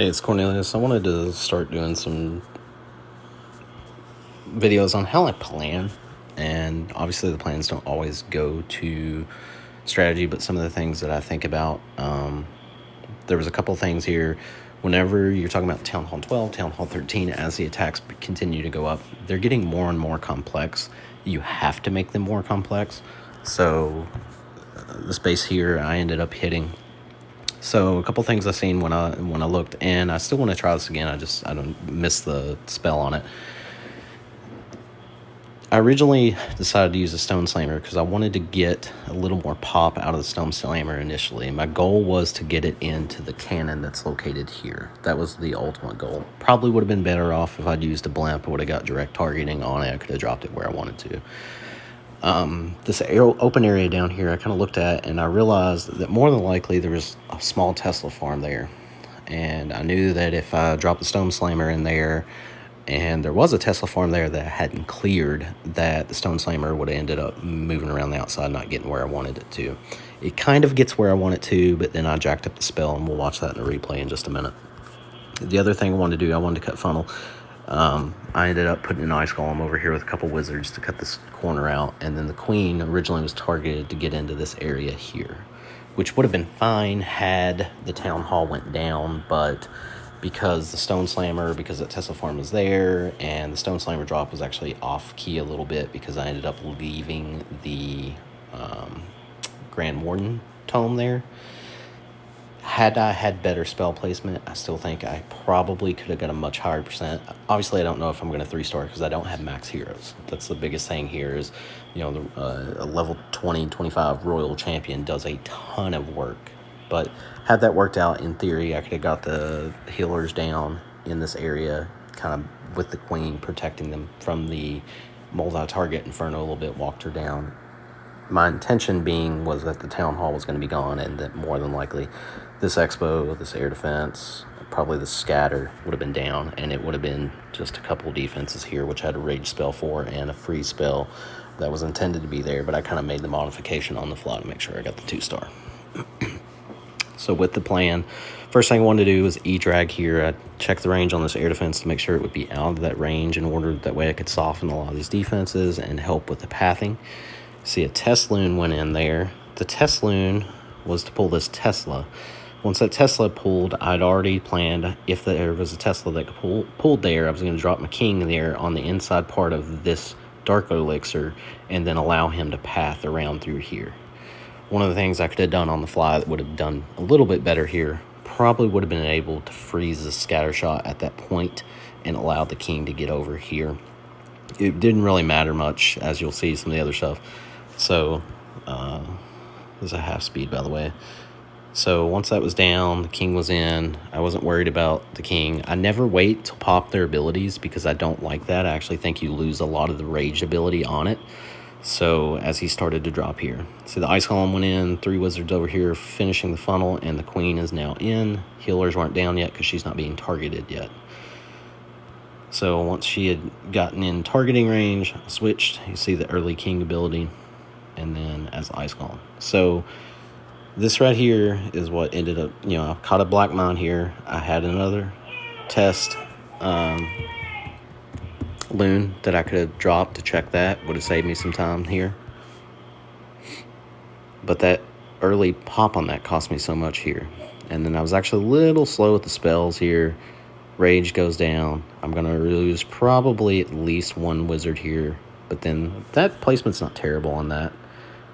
Hey, it's Cornelius. I wanted to start doing some videos on how I plan, and obviously the plans don't always go to strategy, but some of the things that I think about. There was a couple things here. Whenever you're talking about Town Hall 12, Town Hall 13, as the attacks continue to go up, they're getting more and more complex. You have to make them more complex. So the space here, I ended up hitting. So a couple things I seen when I looked, and I still want to try this again. I don't miss the spell on it. I originally decided to use a Stone Slammer because I wanted to get a little more pop out of the Stone Slammer initially. My goal was to get it into the cannon that's located here. That was the ultimate goal. Probably would have been better off if I'd used a blimp. I would have got direct targeting on it. I could have dropped it where I wanted to. This open area down here I kind of looked at, and I realized that more than likely there was a small Tesla farm there. And I knew that if I dropped the Stone Slammer in there, and there was a Tesla farm there that I hadn't cleared, that the Stone Slammer would have ended up moving around the outside, not getting where I wanted it to. It kind of gets where I want it to, but then I jacked up the spell, and we'll watch that in the replay in just a minute. The other thing I wanted to do, I wanted to cut funnel. I ended up putting an Ice Golem over here with a couple wizards to cut this corner out, and then the Queen originally was targeted to get into this area here, which would have been fine had the Town Hall went down, but because the Stone Slammer, because that Tesla farm was there, and the Stone Slammer drop was actually off key a little bit because I ended up leaving the Grand Warden tome there. Had I had better spell placement, I still think I probably could have got a much higher percent. Obviously, I don't know if I'm going to 3-star because I don't have max heroes. That's the biggest thing here is, a level 20, 25 Royal Champion does a ton of work. But had that worked out, in theory, I could have got the healers down in this area, kind of with the Queen protecting them from the multi-target Inferno a little bit, walked her down. My intention being was that the Town Hall was going to be gone, and that more than likely this Expo, this air defense, probably the scatter would have been down, and it would have been just a couple defenses here, which I had a rage spell for and a free spell that was intended to be there, but I kind of made the modification on the fly to make sure I got the 2-star. So with the plan, first thing I wanted to do was E-drag here. I checked the range on this air defense to make sure it would be out of that range in order that way I could soften a lot of these defenses and help with the pathing. See, a Tesloon went in there. The Tesloon was to pull this Tesla. Once that Tesla pulled, I'd already planned if there was a Tesla that pulled there, I was going to drop my King there on the inside part of this Dark Elixir and then allow him to path around through here. One of the things I could have done on the fly that would have done a little bit better here, probably would have been able to freeze the scatter shot at that point and allow the King to get over here. It didn't really matter much, as you'll see some of the other stuff. So, there's a half speed, by the way. So once that was down, the King was in. I wasn't worried about the King. I never wait to pop their abilities because I don't like that. I actually think you lose a lot of the rage ability on it. So as he started to drop here. So the Ice Golem went in, 3 wizards over here finishing the funnel, and the Queen is now in. Healers weren't down yet because she's not being targeted yet. So once she had gotten in targeting range, switched. You see the early King ability, and then as Ice Golem. So this right here is what ended up, I caught a Black Mine here. I had another test loon that I could have dropped to check that. Would have saved me some time here. But that early pop on that cost me so much here. And then I was actually a little slow with the spells here. Rage goes down. I'm going to lose probably at least 1 wizard here. But then that placement's not terrible on that.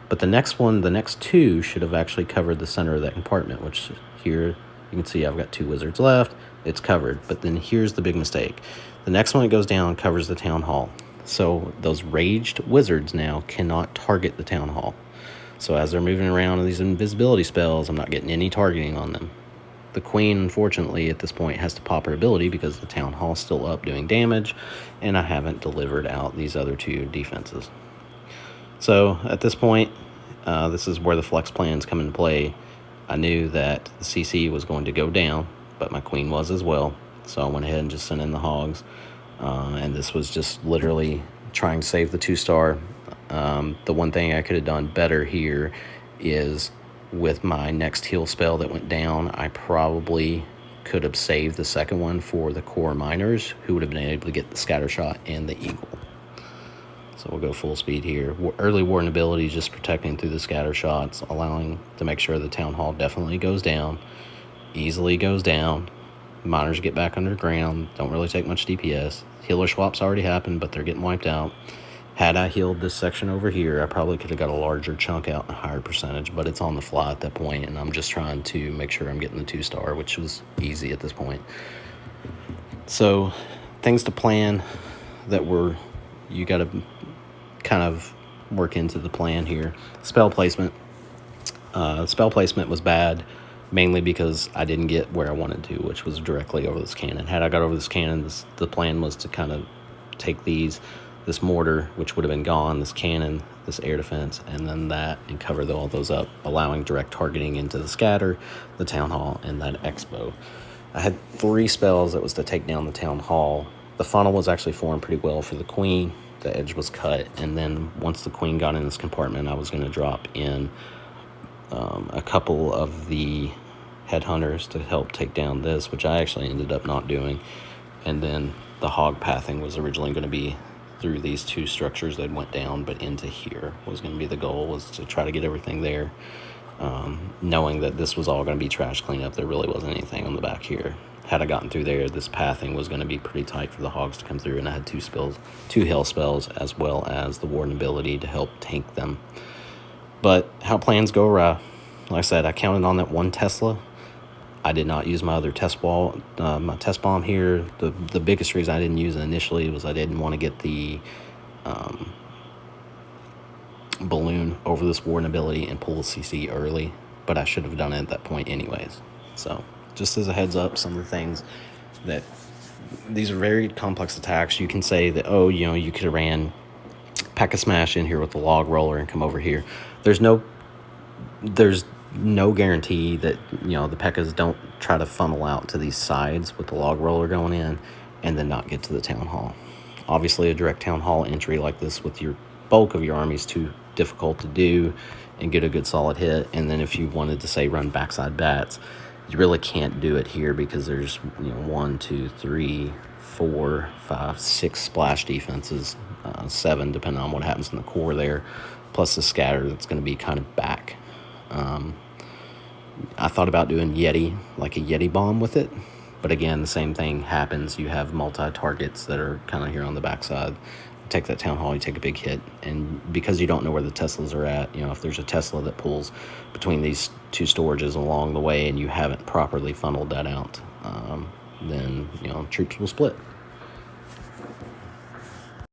But the next 2 should have actually covered the center of that compartment, which here you can see I've got 2 wizards left. It's covered. But then here's the big mistake. The next one that goes down covers the Town Hall. So those raged wizards now cannot target the Town Hall. So as they're moving around in these invisibility spells, I'm not getting any targeting on them. The Queen, unfortunately, at this point has to pop her ability because the Town Hall's still up doing damage, and I haven't delivered out these other 2 defenses. So at this point, this is where the flex plans come into play. I knew that the CC was going to go down, but my Queen was as well. So I went ahead and just sent in the hogs. And this was just literally trying to save the 2-star. The one thing I could have done better here is with my next heal spell that went down, I probably could have saved the second one for the core miners, who would have been able to get the scatter shot and the eagle. So we'll go full speed here. Early warden ability, just protecting through the scatter shots, allowing to make sure the town hall definitely goes down, easily goes down. Miners get back underground, don't really take much DPS. Healer swaps already happened, but they're getting wiped out. Had I healed this section over here, I probably could have got a larger chunk out and a higher percentage, but it's on the fly at that point, and I'm just trying to make sure I'm getting the 2-star, which was easy at this point. So, things to plan that you got to kind of work into the plan here. Spell placement. Spell placement was bad, mainly because I didn't get where I wanted to, which was directly over this cannon. Had I got over this cannon, the plan was to kind of take this mortar, which would have been gone, this cannon, this air defense, and then that, and cover all those up, allowing direct targeting into the scatter, the town hall, and that expo. I had 3 spells that was to take down the town hall. The funnel was actually formed pretty well for the queen. The edge was cut, and then once the queen got in this compartment, I was going to drop in a couple of the headhunters to help take down this, which I actually ended up not doing. And then the hog pathing was originally going to be through these 2 structures that went down, but into here was going to be the goal, was to try to get everything there, knowing that this was all going to be trash cleanup. There really wasn't anything on the back here. Had I gotten through there, this pathing was going to be pretty tight for the hogs to come through, and I had 2 hell spells, as well as the warden ability to help tank them. But how plans go awry, like I said, I counted on that 1 Tesla. I did not use my other my test bomb here. The biggest reason I didn't use it initially was I didn't want to get the balloon over this warden ability and pull the CC early, but I should have done it at that point anyways. So just as a heads up, some of the things that these are very complex attacks. You can say that, oh, you could have ran P.E.K.K.A Smash in here with the log roller and come over here. There's no guarantee that the P.E.K.K.A s don't try to funnel out to these sides with the log roller going in and then not get to the town hall. Obviously, a direct town hall entry like this with your bulk of your army is too difficult to do and get a good solid hit. And then if you wanted to say run backside bats, you really can't do it here because there's 1, 2, 3, 4, 5, 6 splash defenses, 7 depending on what happens in the core there, plus the scatter that's going to be kind of back. I thought about doing Yeti, like a Yeti bomb with it, but again, the same thing happens. You have multi-targets that are kind of here on the backside. You take that town hall, you take a big hit, and because you don't know where the Teslas are at, if there's a Tesla that pulls between these 2 storages along the way and you haven't properly funneled that out, then troops will split.